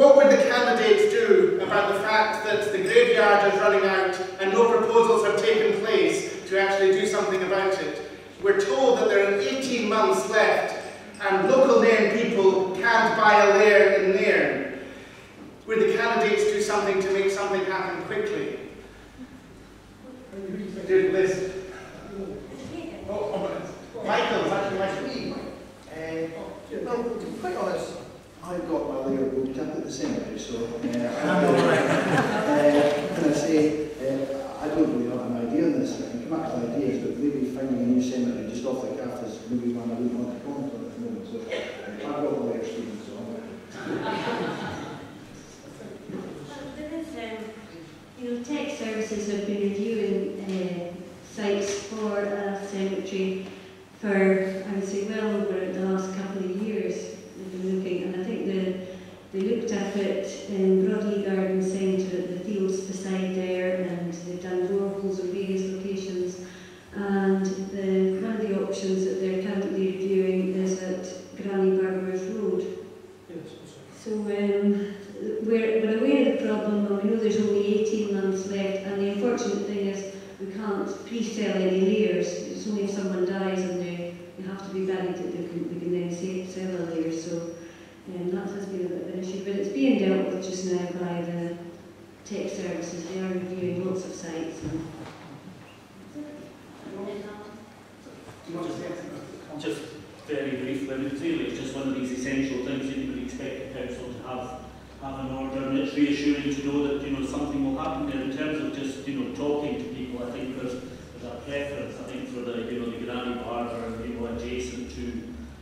What would the candidates do about the fact that the graveyard is running out and no proposals have taken place to actually do something about it? We're told that there are 18 months left and local Nairn people can't buy a lair in Nairn. Would the candidates do something to make something happen quickly? Do this. Michael, it's actually my screen. Well, to be quite honest, I've got my layer booked up at the cemetery, so can I say, I don't really have an idea on this. I can come up with ideas, but maybe finding a new cemetery just off the cuff is maybe one I wouldn't want to comment on at the moment. So I've got my layer Stephen, so there is, tech services have been reviewing sites for a cemetery for, I would say, well over the last couple of years. They've been looking, and I think they looked at it in Broadley Garden Centre, the fields beside there, and they've done boreholes in various locations. And one of the options that they're currently reviewing is at Granny Barber's Road. So we're aware of the problem, and we know there's only 18 months left, and the unfortunate thing is we can't pre-sell any layers. It's only if someone dies and they have to be buried that we can then sell a layer. So that has been a bit of an issue, but it's being dealt with just now by the tech services. They are reviewing lots of sites. And Do you want to say something? Just very briefly, I mean, clearly it's just one of these essential things that you would expect the council to have an order, and it's reassuring to know that something will happen there. In terms of just talking to people, I think there's a preference. I think for the the Granny Barber adjacent to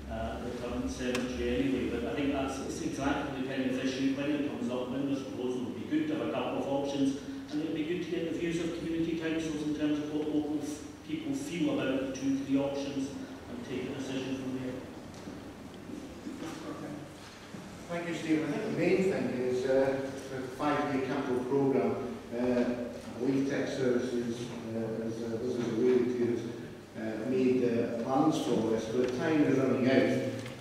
the current cemetery anyway. But I think it's exactly the kind of issue when it comes up. When this proposal would be good to have a couple of options, and it would be good to get the views of community councils in terms of what local people feel about the 2-3 options and take a decision from there. Thank you, Stephen. I think the main thing is the 5-year capital programme. I believe Tech Services, as this is alluded to, has made plans for this, but time is running out,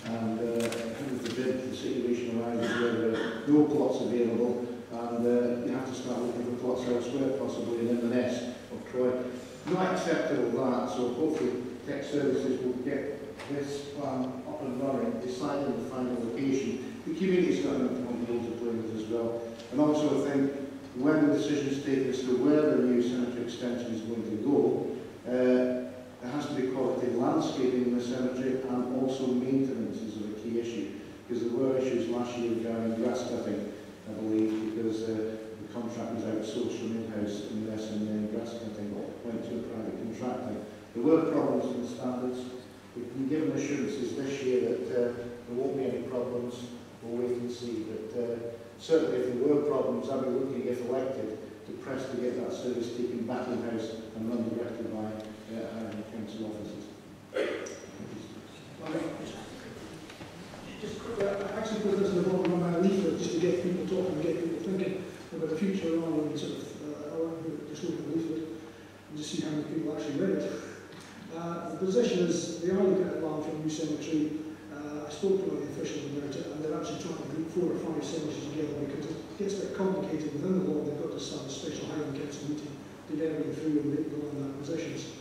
and heaven forbid the situation arises where there are no plots available, and you have to start looking for plots elsewhere, possibly in Inverness or Croy. Not acceptable that, so hopefully Tech Services will get this plan up and running, decide on the final location. The community's got an important role to play with as well. And also I think when the decision is taken as to where the new cemetery extension is going to go, there has to be quality landscaping in the cemetery, and also maintenance is a key issue. Because there were issues last year regarding grass cutting, I believe, because the contract was outsourced from in-house unless and grass cutting went to a private contractor. There were problems with the standards. We've been given assurances this year that there won't be any problems. We'll wait and see. But certainly if there were problems, I'd be looking, if elected, to press to get that service taken back in-house and run directly by council officers. Just quickly, I actually put this in the bottom of my leaflet just to get people talking and get people thinking about the future rather than sort of just looking at the leaflet and just see how many people actually read it. The position is they are looking at a plan for a new cemetery. I spoke to one of the officials about it, and they're actually trying to group 4 or 5 cemeteries together because it gets a bit complicated within the law. They've got to start a special Highland Council meeting to get everything through and make go on that positions.